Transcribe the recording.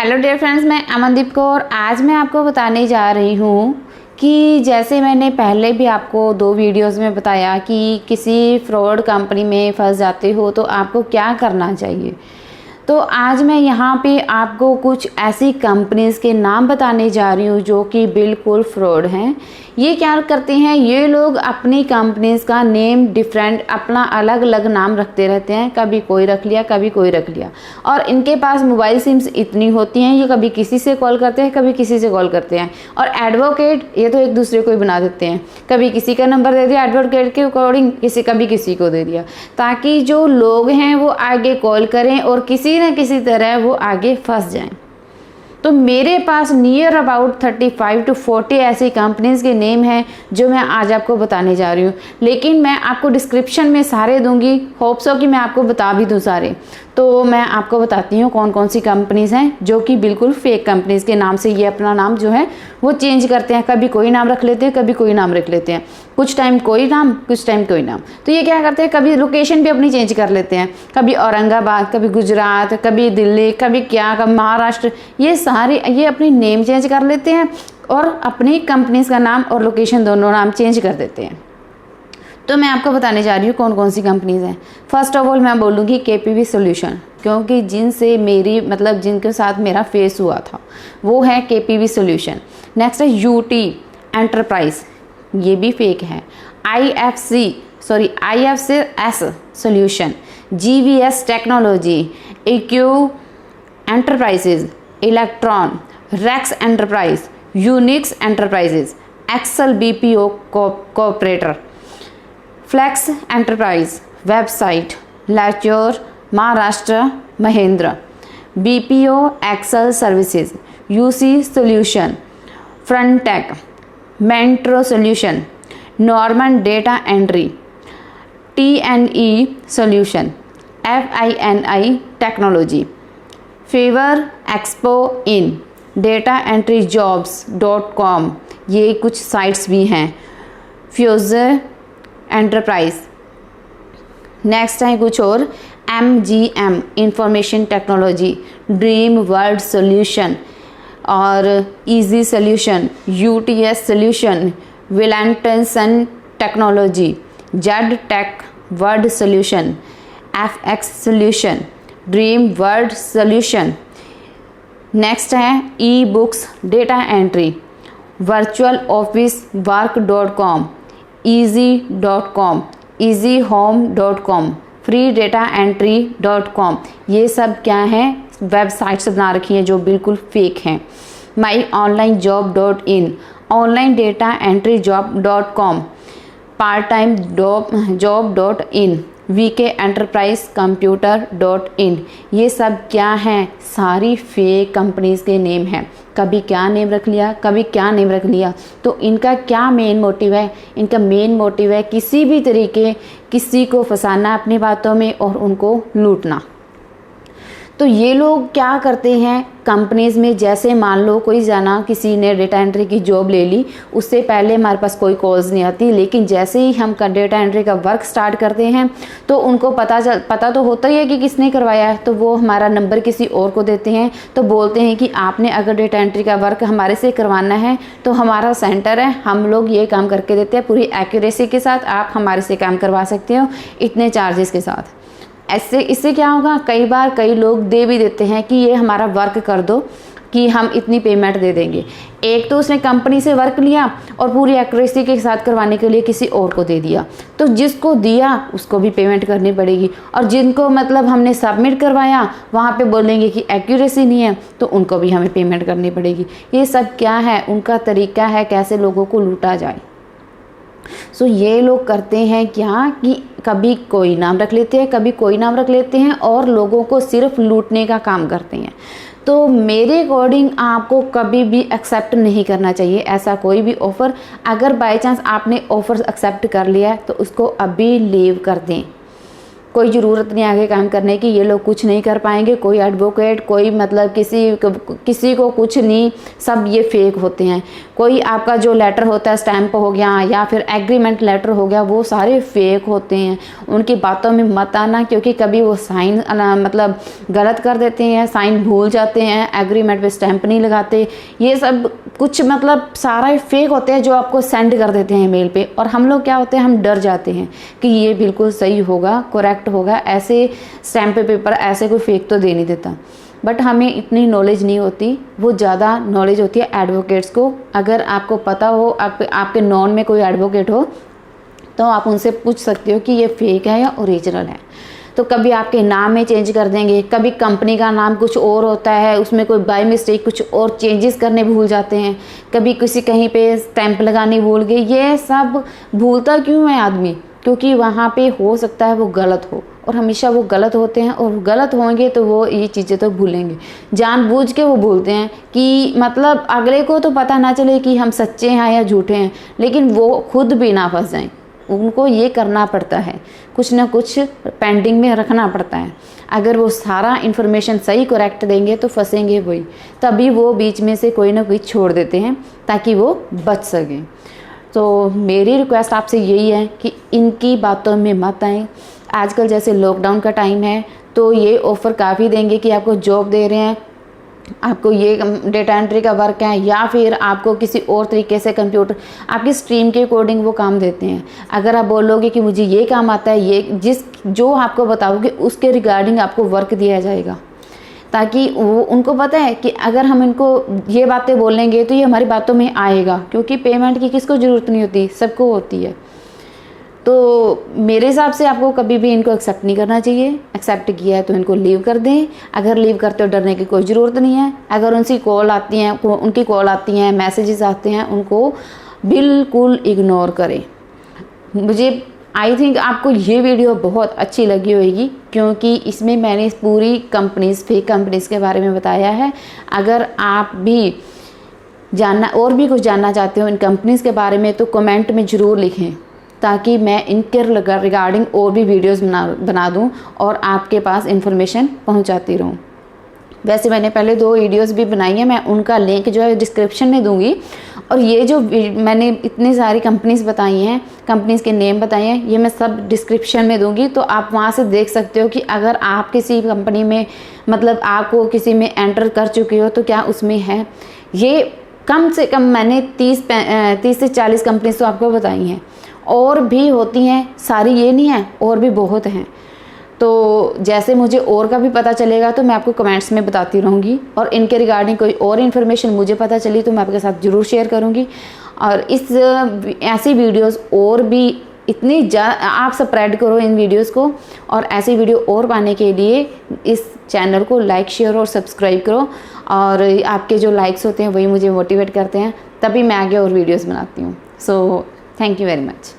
Hello dear friends, मैं अमनदीप कौर। आज मैं आपको बताने जा रही हूँ कि जैसे मैंने पहले भी आपको 2 वीडियोस में बताया कि किसी फ्रॉड कंपनी में फंस जाते हो तो आपको क्या करना चाहिए। तो आज मैं यहाँ पे आपको कुछ ऐसी कंपनीज़ के नाम बताने जा रही हूँ जो कि बिल्कुल फ्रॉड हैं। ये क्या करते हैं, ये लोग अपनी कंपनीज़ का नेम डिफरेंट, अपना अलग अलग नाम रखते रहते हैं। कभी कोई रख लिया, कभी कोई रख लिया। और इनके पास मोबाइल सिम्स इतनी होती हैं, ये कभी किसी से कॉल करते हैं, कभी किसी से कॉल करते हैं। और एडवोकेट ये तो एक दूसरे को ही बना देते हैं। कभी किसी का नंबर दे दिया एडवोकेट के अकॉर्डिंग, कभी किसी को दे दिया, ताकि जो लोग हैं वो आगे कॉल करें और किसी न किसी तरह वो आगे फंस जाएं। तो मेरे पास नियर अबाउट 35 to 40 ऐसी कंपनीज़ के नेम हैं जो मैं आज आपको बताने जा रही हूँ। लेकिन मैं आपको डिस्क्रिप्शन में सारे दूंगी, होप्स हो कि मैं आपको बता भी दूँ सारे। तो मैं आपको बताती हूँ कौन कौन सी कंपनीज़ हैं जो कि बिल्कुल फेक कंपनीज़ के नाम से ये अपना नाम जो है वो चेंज करते हैं। कभी कोई नाम रख लेते हैं, कभी कोई नाम रख लेते हैं, कुछ टाइम कोई नाम, कुछ टाइम कोई नाम। तो ये क्या करते हैं, कभी लोकेशन भी अपनी चेंज कर लेते हैं, कभी औरंगाबाद, कभी गुजरात, कभी दिल्ली, कभी कभी महाराष्ट्र। ये अपनी नेम चेंज कर लेते हैं और अपनी कंपनीज का नाम और लोकेशन दोनों नाम चेंज कर देते हैं। तो मैं आपको बताने जा रही हूँ कौन कौन सी कंपनीज हैं। फर्स्ट ऑफ ऑल मैं बोलूँगी केपीवी सॉल्यूशन, क्योंकि जिनसे जिनके साथ मेरा फेस हुआ था वो है केपीवी सॉल्यूशन। नेक्स्ट है यूटी एंटरप्राइज, ये भी फेक है। IFCS solution, GVS technology, EQ enterprises, electron, Rex enterprise, Unix enterprises, Excel BPO cooperator, flex enterprise, website, लैच्योर, Maharashtra Mahendra, BPO Excel services, UC solution, Frontech, मेंट्रो solution, Norman data entry, TNE solution, FINI technology, favour expo in, data entry jobs.com, ये कुछ sites भी हैं, फ्यूजर enterprise. Next है कुछ और, MGM information technology, dream world solution और इजी सॉल्यूशन, UTS सॉल्यूशन, विलेंटनसन technology, Z tech world solution, FX solution, dream world solution. Next है ebooks data entry, virtual office वर्क.com, easy.com, easyhome.com, फ्री डेटा एंट्री.com। ये सब क्या है, वेबसाइट्स बना रखी हैं जो बिल्कुल फेक हैं। माई ऑनलाइन जॉब.in, ऑनलाइन डेटा एंट्री जॉब.com, पार्ट टाइम जॉब.in, VK एंटरप्राइज कंप्यूटर.in। ये सब क्या हैं, सारी फेक कंपनीज़ के नेम हैं। कभी क्या नेम रख लिया, कभी क्या नेम रख लिया। तो इनका क्या मेन मोटिव है, इनका मेन मोटिव है किसी भी तरीके किसी को फंसाना अपनी बातों में और उनको लूटना। तो ये लोग क्या करते हैं कंपनीज़ में, जैसे मान लो कोई जाना किसी ने डेटा एंट्री की जॉब ले ली, उससे पहले हमारे पास कोई कॉल्स नहीं आती, लेकिन जैसे ही हम डेटा एंट्री का वर्क स्टार्ट करते हैं तो उनको पता तो होता ही है कि किसने करवाया है। तो वो हमारा नंबर किसी और को देते हैं, तो बोलते हैं कि आपने अगर डेटा एंट्री का वर्क हमारे से करवाना है तो हमारा सेंटर है, हम लोग ये काम करके देते हैं पूरी एक्यूरेसी के साथ, आप हमारे से काम करवा सकते हो इतने चार्जेस के साथ। इससे क्या होगा, कई बार कई लोग दे भी देते हैं कि ये हमारा वर्क कर दो कि हम इतनी पेमेंट दे देंगे। एक तो उसने कंपनी से वर्क लिया और पूरी एक्यूरेसी के साथ करवाने के लिए किसी और को दे दिया, तो जिसको दिया उसको भी पेमेंट करनी पड़ेगी, और जिनको हमने सबमिट करवाया वहाँ पे बोलेंगे कि एक्यूरेसी नहीं है तो उनको भी हमें पेमेंट करनी पड़ेगी। ये सब क्या है, उनका तरीका है कैसे लोगों को लूटा जाए। सो ये लोग करते हैं क्या कि कभी कोई नाम रख लेते हैं, कभी कोई नाम रख लेते हैं और लोगों को सिर्फ लूटने का काम करते हैं। तो मेरे अकॉर्डिंग आपको कभी भी एक्सेप्ट नहीं करना चाहिए ऐसा कोई भी ऑफ़र। अगर बाय चांस आपने ऑफ़र एक्सेप्ट कर लिया है तो उसको अभी लीव कर दें। कोई ज़रूरत नहीं आगे काम करने की, ये लोग कुछ नहीं कर पाएंगे, कोई एडवोकेट, कोई मतलब किसी को कुछ नहीं, सब ये फेक होते हैं। कोई आपका जो लेटर होता है स्टैंप हो गया या फिर एग्रीमेंट लेटर हो गया, वो सारे फेक होते हैं। उनकी बातों में मत आना, क्योंकि कभी वो साइन मतलब गलत कर देते हैं, साइन भूल जाते हैं, एग्रीमेंट पे स्टैंप नहीं लगाते। ये सब कुछ मतलब सारा फेक होते हैं जो आपको सेंड कर देते हैं मेल पे। और हम लोग क्या होते हैं, हम डर जाते हैं कि ये बिल्कुल सही होगा, करेक्ट होगा, ऐसे स्टैंप पे पेपर ऐसे कोई फेक तो दे नहीं देता। बट हमें इतनी नॉलेज नहीं होती, वो ज़्यादा नॉलेज होती है एडवोकेट्स को। अगर आपको पता हो, आपके नॉन में कोई एडवोकेट हो, तो आप उनसे पूछ सकते हो कि ये फेक है या ओरिजिनल है। तो कभी आपके नाम में चेंज कर देंगे, कभी कंपनी का नाम कुछ और होता है, उसमें कोई बाय मिस्टेक कुछ और चेंजेस करने भूल जाते हैं, कभी किसी कहीं पे स्टैंप लगानी भूल गए। ये सब भूलता क्यों है आदमी? क्योंकि वहाँ पे हो सकता है वो गलत हो, और हमेशा वो गलत होते हैं, और गलत होंगे तो वो ये चीज़ें तो भूलेंगे। जानबूझ के वो भूलते हैं कि मतलब अगले को तो पता ना चले कि हम सच्चे हैं या झूठे हैं, लेकिन वो खुद भी ना फंस जाएं। उनको ये करना पड़ता है, कुछ ना कुछ पेंडिंग में रखना पड़ता है। अगर वो सारा इन्फॉर्मेशन सही करेक्ट देंगे तो फंसेंगे वही, तभी वो बीच में से कोई ना कोई छोड़ देते हैं ताकि वो बच सकें। तो मेरी रिक्वेस्ट आपसे यही है कि इनकी बातों में मत आएँ। आजकल जैसे लॉकडाउन का टाइम है, तो ये ऑफ़र काफ़ी देंगे कि आपको जॉब दे रहे हैं, आपको ये डेटा एंट्री का वर्क है, या फिर आपको किसी और तरीके से कंप्यूटर आपकी स्ट्रीम के अकॉर्डिंग वो काम देते हैं। अगर आप बोलोगे कि मुझे ये काम आता है, ये जो आपको बताओगे उसके रिगार्डिंग आपको वर्क दिया जाएगा, ताकि वो उनको पता है कि अगर हम इनको ये बातें बोलेंगे तो ये हमारी बातों में आएगा। क्योंकि पेमेंट की किसको ज़रूरत नहीं होती, सबको होती है। तो मेरे हिसाब से आपको कभी भी इनको एक्सेप्ट नहीं करना चाहिए। एक्सेप्ट किया है तो इनको लीव कर दें। अगर लीव करते हो डरने की कोई ज़रूरत नहीं है। अगर उनकी कॉल आती हैं, मैसेजेस आते हैं, उनको बिल्कुल इग्नोर करें। मुझे आई थिंक आपको ये वीडियो बहुत अच्छी लगी होगी, क्योंकि इसमें मैंने पूरी फेक कंपनीज़ के बारे में बताया है। अगर आप भी और भी कुछ जानना चाहते हो इन कंपनीज़ के बारे में, तो कमेंट में ज़रूर लिखें, ताकि मैं इनके रिगार्डिंग और भी वीडियोस बना दूं और आपके पास इंफॉर्मेशन पहुंचाती रहूं। वैसे मैंने पहले 2 वीडियोस भी बनाई हैं, मैं उनका लिंक जो है डिस्क्रिप्शन में दूंगी। और ये जो मैंने इतनी सारी कंपनीज़ बताई हैं, कंपनीज़ के नेम बताए हैं, ये मैं सब डिस्क्रिप्शन में दूंगी। तो आप वहाँ से देख सकते हो कि अगर आप किसी कंपनी में मतलब आपको किसी में एंटर कर चुके हो तो क्या उसमें है। ये कम से कम मैंने 30 से 40 कंपनीज़ तो आपको बताई हैं, और भी होती हैं, सारी ये नहीं है, और भी बहुत हैं। तो जैसे मुझे और का भी पता चलेगा तो मैं आपको कमेंट्स में बताती रहूँगी, और इनके रिगार्डिंग कोई और इन्फॉर्मेशन मुझे पता चली तो मैं आपके साथ ज़रूर शेयर करूँगी। और ऐसी वीडियोस और भी आप स्प्रेड करो इन वीडियोस को, और ऐसी वीडियो और पाने के लिए इस चैनल को लाइक, शेयर और सब्सक्राइब करो। और आपके जो लाइक्स होते हैं वही मुझे मोटिवेट करते हैं, तभी मैं आगे और वीडियोज़ बनाती हूँ। So thank you very much.